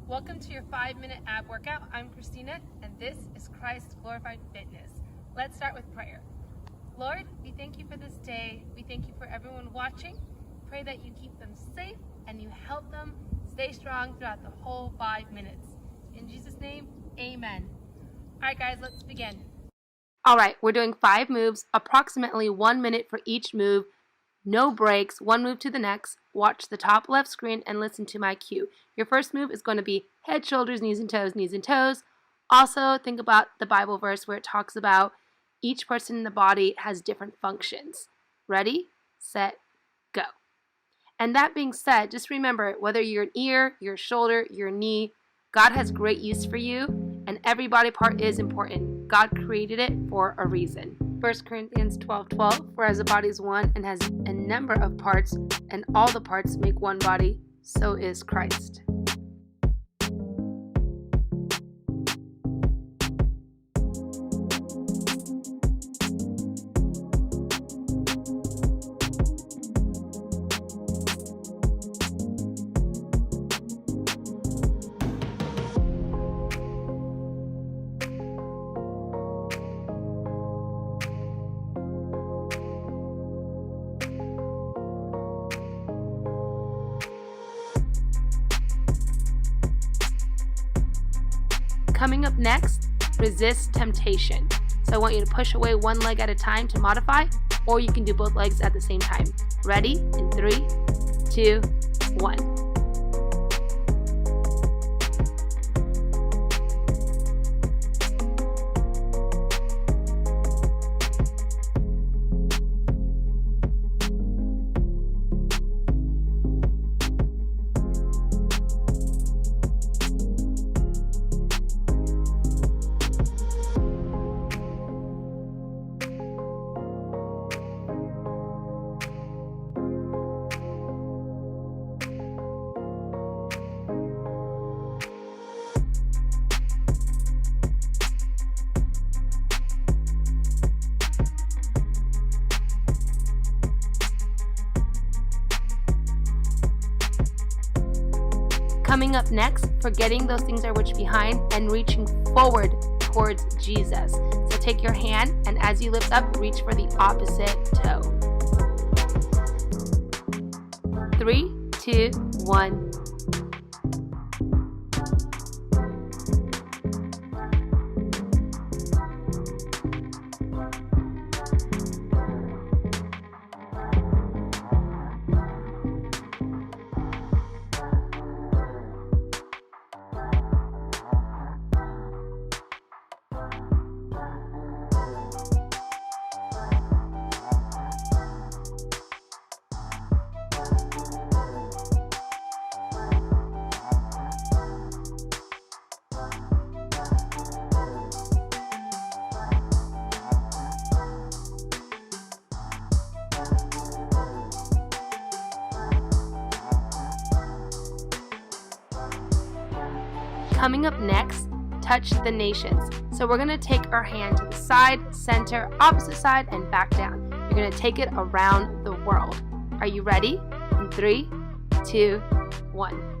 Welcome to your 5-minute ab workout. I'm Cristina, and this is Christ Glorified Fitness. Let's start with prayer. Lord, we thank you for this day. We thank you for everyone watching. Pray that you keep them safe and you help them stay strong throughout the whole 5 minutes. In Jesus' name, amen. All right, guys, let's begin. All right, we're doing 5 moves, approximately 1 minute for each move. No breaks, one move to the next. Watch the top left screen and listen to my cue. Your first move is going to be head, shoulders, knees and toes, knees and toes. Also, think about the Bible verse where it talks about each person in the body has different functions. Ready, set, go. And that being said, just remember, whether you're an ear, your shoulder, your knee, God has great use for you, and every body part is important. God created it for a reason. 1 Corinthians 12:12, whereas the body is one and has a number of parts, and all the parts make one body, so is Christ. Coming up next, resist temptation. So I want you to push away one leg at a time to modify, or you can do both legs at the same time. Ready? In 3, 2, 1. Coming up next, forgetting those things are which behind and reaching forward towards Jesus. So take your hand, and as you lift up, reach for the opposite toe. 3, 2, 1. Coming up next, touch the nations. So we're going to take our hand to the side, center, opposite side, and back down. You're going to take it around the world. Are you ready? In 3, 2, 1.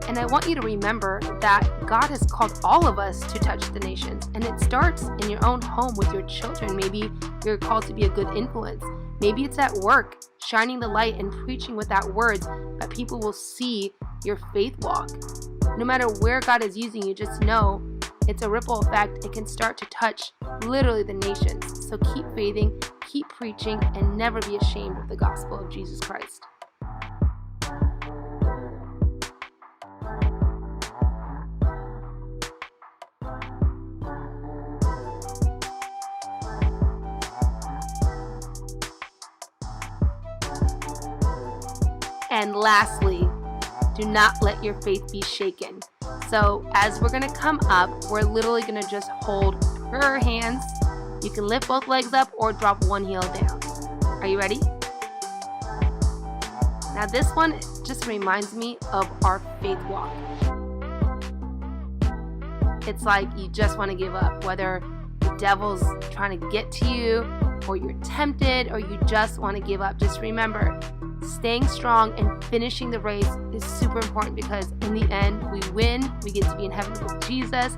And I want you to remember that God has called all of us to touch the nations. And it starts in your own home with your children. Maybe you're called to be a good influence. Maybe it's at work, shining the light and preaching without words, that people will see your faith walk. No matter where God is using you, just know it's a ripple effect. It can start to touch literally the nations. So keep faithing, keep preaching, and never be ashamed of the gospel of Jesus Christ. And lastly, do not let your faith be shaken. So as we're going to come up, we're literally going to just hold her hands. You can lift both legs up or drop one heel down. Are you ready? Now this one just reminds me of our faith walk. It's like you just want to give up, whether the devil's trying to get to you, or you're tempted, or you just want to give up. Just remember, staying strong and finishing the race is super important, because in the end, we win. We get to be in heaven with Jesus.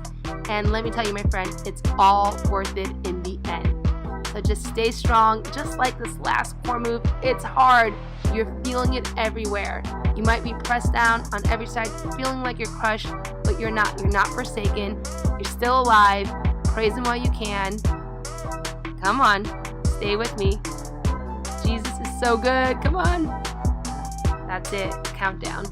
And let me tell you, my friend, it's all worth it in the end. So just stay strong. Just like this last core move, it's hard. You're feeling it everywhere. You might be pressed down on every side, feeling like you're crushed, but you're not. You're not forsaken. You're still alive. Praise Him while you can. Come on, stay with me. Jesus is so good. Come on. That's it. Countdown.